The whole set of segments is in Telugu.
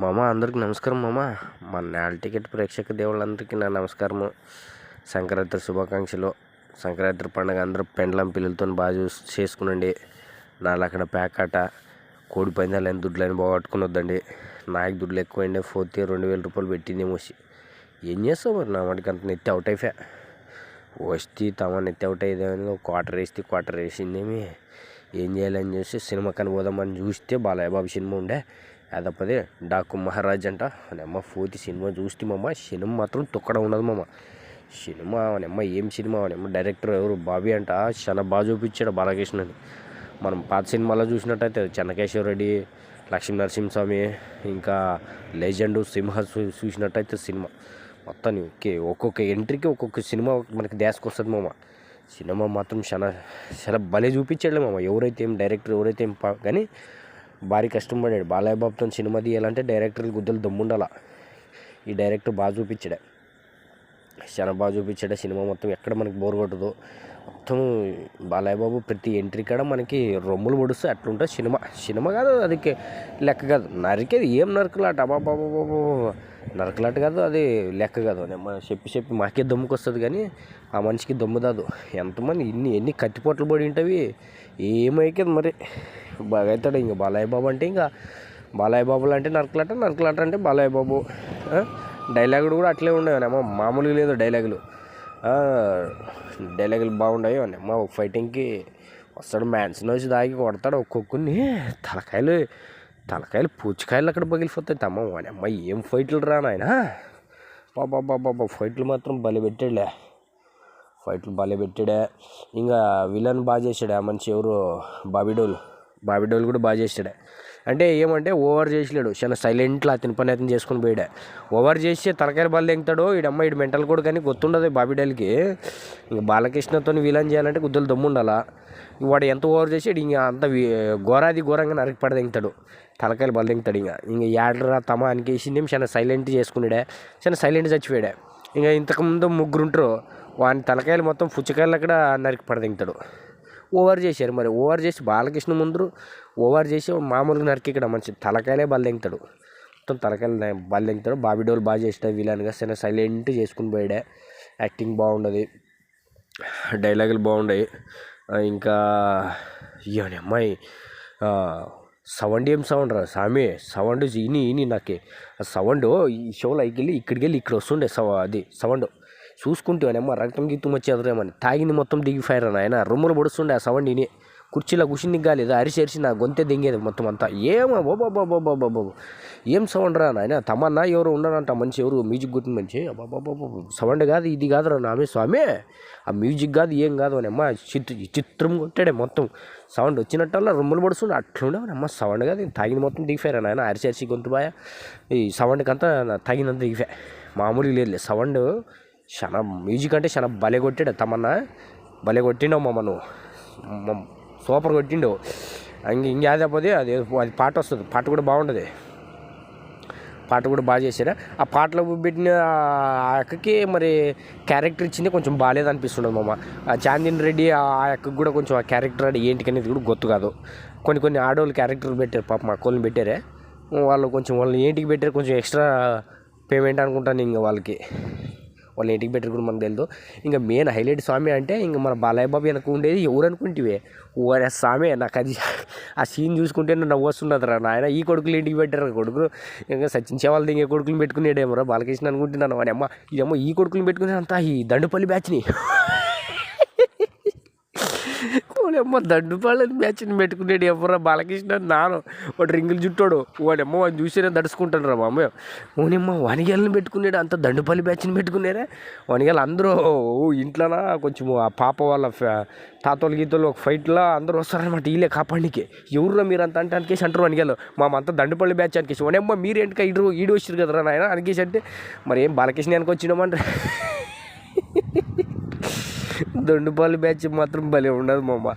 మామ అందరికి నమస్కారం మామ. మన నేల టికెట్ ప్రేక్షక దేవుళ్ళందరికీ నా నమస్కారము. సంక్రాంతి శుభాకాంక్షలు. సంక్రాంతి పండుగ అందరూ పెండ్లం పిల్లలతో బాగా చేసుకునండి. నాలుగు అక్కడ ప్యాకాట కోడి పందాలు అని దుడ్లని బాగొట్టుకుని వద్దండి. నాకు దుడ్లు ఎక్కువైండే 2000 రూపాయలు పెట్టింది మూసి. ఏం చేస్తావు మరి? నా వాటికి అంత నెత్తి అవుట్ అయిపోయా. వస్తే తమ నెత్తి అవుట్ అయ్యేదేమో క్వార్టర్ వేసిందేమి. ఏం చేయాలని చూసి సినిమా కానీ పోదామని చూస్తే బాలయ్య బాబు సినిమా ఉండే. అదప్పదే డాకు మహారాజ్ అంట. అవనమ్మ పూర్తి సినిమా చూస్తే మామ సినిమా మాత్రం తొక్కడ ఉండదు మామ. సినిమా అవనమ్మ ఏం సినిమా అవనమ్మ. డైరెక్టర్ ఎవరు బాబీ అంట. చాలా బాగా చూపించాడు బాలకృష్ణని. మనం పాత సినిమాలో చూసినట్టయితే చెన్నకేశ్వర రెడ్డి, లక్ష్మీ నరసింహస్వామి, ఇంకా లెజెండ్ సింహ చూసినట్టయితే సినిమా మొత్తానికి ఒక్కొక్క ఎంట్రీకి ఒక్కొక్క సినిమా మనకి దేశకొస్తుంది మామ. సినిమా మాత్రం చాలా భలే చూపించాడు మామ. డైరెక్టర్ ఎవరైతే ఏం కానీ భారీ కష్టం పడాడు. బాలయ్య బాబుతో సినిమా తీయాలంటే డైరెక్టర్లు గుద్దలు దమ్ముండాల. ఈ డైరెక్టర్ బాగా చూపించాడు, చాలా బాగా చూపించాడు. సినిమా మొత్తం ఎక్కడ మనకి బోర్ కొట్టదు. మొత్తం బాలయ్య బాబు ప్రతి ఎంట్రీ కాడ మనకి రొమ్ములు పొడుస్తే అట్లుంటుంది సినిమా కాదు అది లెక్క కాదు. నరికేది ఏం నరకలాట బాబు నరకలాట కాదు, అది లెక్క కాదు. చెప్పి మాకే దమ్ముకొస్తుంది కానీ ఆ మనిషికి దమ్ము దాదు. ఎంతమంది ఎన్ని కత్తిపోట్లు పడి ఉంటవి. ఏమైకేది మరి బాగా అవుతాడు. ఇంకా బాలయ్య బాబు అంటే ఇంకా బాలయ్య బాబులు అంటే నరకలాట అంటే బాలయ్య బాబు. డైలాగులు కూడా అట్లే ఉండేవనేమో, మామూలుగా లేదు డైలాగులు బాగుండవు అన్నమ్మ. ఒక ఫైటింగ్కి వస్తాడు, మ్యాన్షన్ వచ్చి దాగి కొడతాడు ఒక్కొక్కరిని. తలకాయలు పూచికాయలు అక్కడ పగిలిపోతాయి తమ్మ. అమ్మ ఏం ఫైట్లు రా నాయన. బాబా ఫైట్లు మాత్రం భలే పెట్టాడులే. ఇంకా విలన్ బాగా చేశాడు ఆ మనిషి ఎవరు, బాబీడోల్ కూడా బాగా చేశాడు. అంటే ఏమంటే ఓవర్ చేసలేడు, చాలా సైలెంట్లో అతని పని అతను చేసుకుని పోయాడు. ఓవర్ చేసి తలకాయలు బల్ల ఎంగుతాడు ఈడమ్మ. ఈడు మెంటల్ కూడా కానీ గుర్తుండదు బాబీడోల్కి. ఇంక బాలకృష్ణతో విలన్ చేయాలంటే గుద్దలు దమ్ము ఉండాలా. వాడు ఎంత ఓవర్ చేసాడు ఇంకా అంత ఘోరంగా నరికి పడదెంగుతాడు, తలకాయలు బల్ల ఎంగుతాడు. ఇంకా ఏడరా తమ అనికేసిందేం చాలా సైలెంట్ చేసుకున్నాడే, చాలా సైలెంట్ చచ్చిపోయాడే. ఇంకా ఇంతకుముందు ముగ్గురుంటారు, వాని తలకాయలు మొత్తం పుచ్చకాయలు అక్కడ నరికి పడదెంగుతాడు. ఓవర్ చేశారు మరి. ఓవర్ చేసి బాలకృష్ణ ముందు ఓవర్ చేసి మామూలుగా నరికి ఇక్కడ మంచి తలకాయలే బల్లెంగుతాడు, మొత్తం తలకాయలు బల్లెంగుతాడు. బాబీడోల్ బాగా చేస్తాడు విలన్గా, చాలా సైలెంట్ చేసుకుని పోయాడే. యాక్టింగ్ బాగుండదు, డైలాగులు బాగున్నాయి. ఇంకా ఇవన్నీ అమ్మాయి సౌండ్ ఏం సౌండ్ రా సామి. సౌండ్ ఇని నాకే ఆ సౌండ్ ఈ షోలో ఇక్కడికి వెళ్ళి ఇక్కడ వస్తుండే అది సౌండ్ చూసుకుంటే అమ్మ రక్తం గీతం వచ్చేదరేమని. తాగింది మొత్తం దిగిపోయారు ఆయన. రొమ్ములు పొడుస్తుండే ఆ సౌండ్ ఇని. కుర్చీలో కూర్చుని కాలేదు, అరిసి నా గొంతే దింగేది మొత్తం అంతా. ఏమో బాబా ఏం సౌండ్ రా నాయన. తమన్నా ఎవరు ఉన్నారంట మంచి, ఎవరు మ్యూజిక్ గుర్తు మంచి. బాబా సౌండ్ కాదు ఇది కాదు రా నామే స్వామి, ఆ మ్యూజిక్ కాదు ఏం కాదు అని అమ్మ. చిత్రం కొట్టాడే మొత్తం. సౌండ్ వచ్చినట్టల్లా రొమ్ములు పొడుస్తుండే అట్లుండే అమ్మ. సౌండ్ కాదు, తాగింది మొత్తం దిగిపోయారు నాయన. అరిసి గొంతు బాయ ఈ సౌండ్కి అంతా తాగినంత దిగిపోయా. మామూలుగా లేదు సౌండ్. చాలా మ్యూజిక్ అంటే చాలా భలే కొట్టాడు తమన్నా. భలే కొట్టిండవు మామ నువ్వు, సూపర్ కొట్టిండవు. ఇంకేకపోతే అది పాట వస్తుంది, పాట కూడా బాగుంటుంది. పాట కూడా బాగా చేశారా. ఆ పాటలో పెట్టిన ఆ అక్కకి మరి క్యారెక్టర్ ఇచ్చింది కొంచెం బాగాలేదు అనిపిస్తుండదు మామ. ఆ చాందిని రెడ్డి ఆ అక్కకి కూడా కొంచెం ఆ క్యారెక్టర్ అది ఏంటికనేది కూడా గుర్తు కాదు. కొన్ని ఆడవాళ్ళు క్యారెక్టర్ పెట్టారు పాప, మా అక్కల్ని పెట్టారే. వాళ్ళు ఏంటికి పెట్టారు, కొంచెం ఎక్స్ట్రా పేమెంట్ అనుకుంటాను. ఇంకా వాళ్ళు ఏంటికి పెట్టారు కూడా మనకు తెలియదు. ఇంకా మెయిన్ హైలైట్ స్వామి అంటే ఇంకా మన బాలయ్య బాబు వెనక ఉండేది ఎవరు అనుకుంటే ఓరే స్వామి. నాకు అది ఆ సీన్ చూసుకుంటే నవ్వు వస్తున్నది రా నాయన. ఈ కొడుకులు ఇంటికి పెట్టారు, కొడుకులు ఇంకా సచించే వాళ్ళది ఇంకే కొడుకులు పెట్టుకునేడేమో రా బాలకృష్ణ అనుకుంటున్నాను. వాడి అమ్మ ఇదేమో ఈ కొడుకులు పెట్టుకునే అంతా ఈ దండుపల్లి బ్యాచ్ని వాడమ్మ దండుపల్లి బ్యాచ్ని పెట్టుకునేడు ఎవరా బాలకృష్ణ. నాను వాడు రింగులు చుట్టాడు, వాడమ్మ వాడిని చూసేనే దడుచుకుంటాడు రా మామ. ఓనమ్మ వనిగేళ్ళని పెట్టుకునేడు, అంత దండుపల్లి బ్యాచ్ని పెట్టుకునేరా. వనిగేళ్ళు అందరూ ఇంట్లోనా కొంచెం ఆ పాప వాళ్ళ తాతోళ్ళు గీతలు ఒక ఫైట్లో అందరూ వస్తారనమాట వీళ్ళే కాపాడికి. ఎవరురా మీరు అంత అంటే అనికేసి అంటారు వనిగేళ్ళు. అంతా దండుపల్లి బ్యాచ్ అనికేసి. వాడమ్మ మీరేంటికా ఈడు వచ్చారు కదరా నాయన అనికేసి అంటే మరి ఏం బాలకృష్ణ వెనక వచ్చినామంటే దండుపల్లి బ్యాచ్ మాత్రం భలే ఉండదు మామ.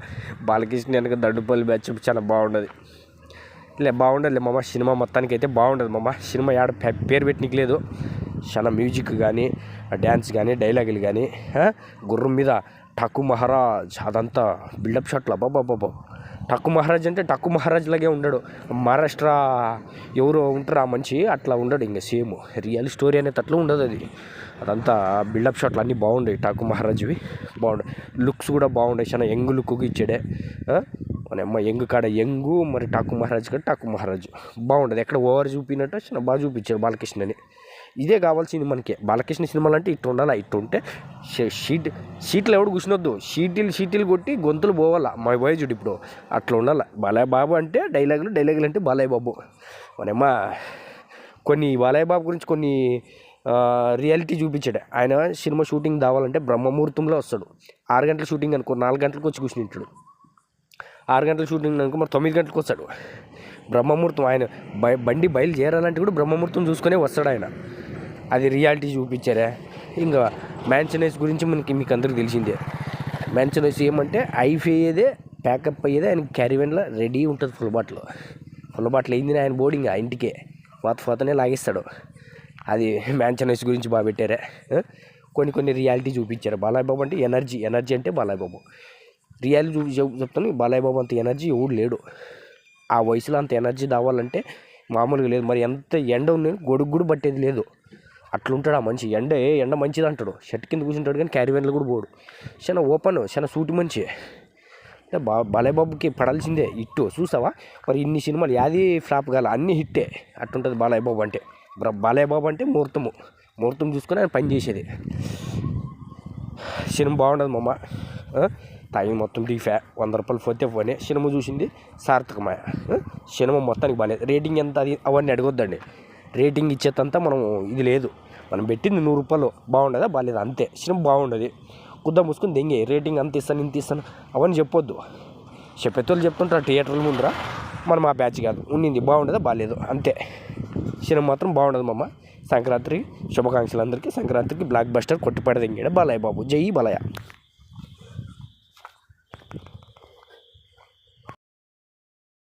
బాలకృష్ణ వెనక దండుపల్లి బ్యాచ్ చాలా బాగుండదు. బాగుండదులే మామ. సినిమా మొత్తానికి అయితే బాగుండదు మామ. సినిమా ఏడ పేరు పెట్టినకి లేదు. చాలా మ్యూజిక్ కానీ, డ్యాన్స్ కానీ, డైలాగులు కానీ, గుర్రం మీద ఠక్కు మహారాజ్ అదంతా బిల్డప్ షాట్లు అబ్బాబాబా. ఠక్కు మహారాజ్ అంటే ఠక్కు మహారాజ్ లాగే ఉండడు. మహారాష్ట్ర ఎవరు ఉంటారు ఆ మనిషి అట్లా ఉండడు. ఇంకా సేమ్ రియల్ స్టోరీ అనేది అట్లా ఉండదు. అదంతా బిల్డప్ షాట్లు అన్నీ బాగుండేవి ఠక్కు మహారాజ్వి. బాగుంటాయి లుక్స్ కూడా బాగుంటాయి. చాలా యంగ్ లుక్కి ఇచ్చాడే. మన అమ్మ యంగ్ కాడ యంగు, మరి ఠక్కు మహారాజ్ కాడ ఠక్కు మహారాజ్ బాగుంటుంది. ఎక్కడ ఓవర్ చూపినట్టు చాలా బాగా చూపించారు బాలకృష్ణని. ఇదే కావాల్సింది మనకి. బాలకృష్ణ సినిమాలు అంటే ఇట్టు ఉండాలి. ఇట్టు ఉంటే షీట్లు ఎవడు కూర్చునొద్దు. షీటీలు కొట్టి గొంతులు పోవాలా. మా వయసుడు ఇప్పుడు అట్లా ఉండాలి. బాలయ్య బాబు అంటే డైలాగులు అంటే బాలయ్య బాబు. మనమ్మ కొన్ని బాలయ్య బాబు గురించి కొన్ని రియాలిటీ చూపించాడు. ఆయన సినిమా షూటింగ్ దావాలంటే బ్రహ్మముహూర్తంలో వస్తాడు. 6 గంటల షూటింగ్ అనుకో 4 గంటలకు వచ్చి కూర్చుంటాడు. 6 గంటల షూటింగ్ అనుకో మరి 9 గంటలకు వస్తాడు. బ్రహ్మముహూర్తం ఆయన బండి బయలుదేరాలంటే కూడా బ్రహ్మముహూర్తం చూసుకునే వస్తాడు ఆయన. అది రియాలిటీ చూపించారే. ఇంకా మ్యాన్షనైజ్ గురించి మీకు అందరికి తెలిసిందే. మ్యాన్షనైజ్ ఏమంటే అయిపోయేదే ప్యాకప్ అయ్యేదే ఆయన క్యారీవెన్లో రెడీ ఉంటుంది. ఫుల్ బాటిల్ అయింది ఆయన బోర్డింగ్ ఆ ఇంటికే ఫోతనే లాగేస్తాడు. అది మ్యాన్షనైజ్ గురించి బాగా పెట్టారే. కొన్ని రియాలిటీ చూపించారు. బాలయ్య బాబు అంటే ఎనర్జీ అంటే బాలయ్య బాబు. రియాలిటీ చెప్తాను. బాలయ్య బాబు అంత ఎనర్జీ ఎవడు లేడు. ఆ వయసులో అంత ఎనర్జీ దావాలంటే మామూలుగా లేదు. మరి ఎంత ఎండ ఉంది గొడుగు కూడా పట్టేది లేదు. అట్లుంటాడు ఆ మనిషి. ఎండ మంచిది అంటాడు. షర్ట్ కింద కూర్చుంటాడు కానీ క్యారీవెన్లో కూడా పోడు. చాలా ఓపెన్, చాలా సూటి మనిషి. అంటే బాలయ్య బాబుకి పడాల్సిందే హిట్టు. చూసావా మరి ఇన్ని సినిమాలు యాది ఫ్లాప్ కాల, అన్నీ హిట్టే. అట్టుంటుంది బాలయ్య బాబు అంటే. బాలయ్య బాబు అంటే ముహూర్తం చూసుకొని ఆయన పని చేసేది. సినిమా బాగుండదు మామ. టైం మొత్తం దిఫా 100 రూపాయలు పోతే పోనే. సినిమా చూసింది సార్థకమాయ. సినిమా మొత్తానికి బాగాలేదు. రేటింగ్ ఎంత అది అవన్నీ అడగొద్దండి. రేటింగ్ ఇచ్చేదంతా మనం ఇది లేదు. మనం పెట్టింది 100 రూపాయలు బాగుండదా బాగాలేదు అంతే. సినిమా బాగుండదు కుద్దా మూసుకొని దెంగే రేటింగ్ అంత ఇస్తాను ఇంత ఇస్తాను అవన్నీ చెప్పొద్దు. చెప్పేతోళ్ళు చెప్తుంటారు థియేటర్ల ముందర. మనం ఆ బ్యాచ్ కాదు. ఉండింది బాగుండదా బాగాలేదు అంతే. సినిమా మాత్రం బాగుండదు మామ. సంక్రాంతి శుభాకాంక్షలు అందరికీ. సంక్రాంతికి బ్లాక్ బస్టర్ కొట్టిపడదెంగాడు బాలయ్య బాబు. జై బాలయ్య.